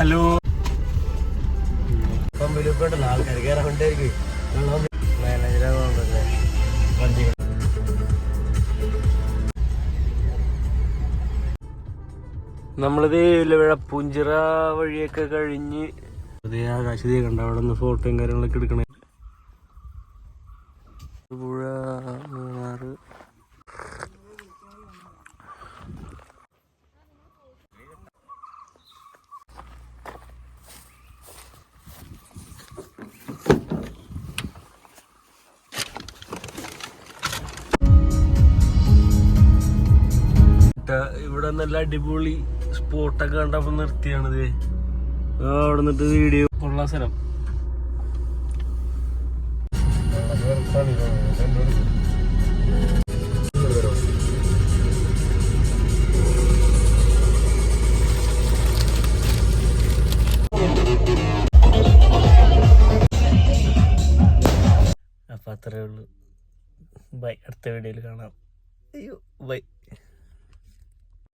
Hello. പമ്പിലിപ്പോണ്ടല്ലോ ആൾക്കാർ കയറാൻ കൊണ്ടായിരിക്കും. മാനേജറാകൊണ്ടല്ലേ വണ്ടി. നമ്മളിത് ഇലവിഴ പൂഞ്ചിറ വഴിയൊക്കെ കഴിഞ്ഞ് അതേ ആകാശതീ കണ്ട അവിടെ നിന്ന് ഫോട്ടോയും കാര്യങ്ങളൊക്കെ എടുക്കണേ. പുഴ മൂന്നാറ്. ഇവിടെ നല്ല അടിപൊളി സ്പോട്ടൊക്കെ കണ്ടപ്പോ നിർത്തിയാണിത്. അവിടെ നിന്നിട്ട് വീഡിയോ ഉള്ള സ്ഥലം. അപ്പൊ അത്രേ ഉള്ളൂ. ബൈ. അടുത്ത വീഡിയോയിൽ കാണാം. അയ്യോ ബൈ.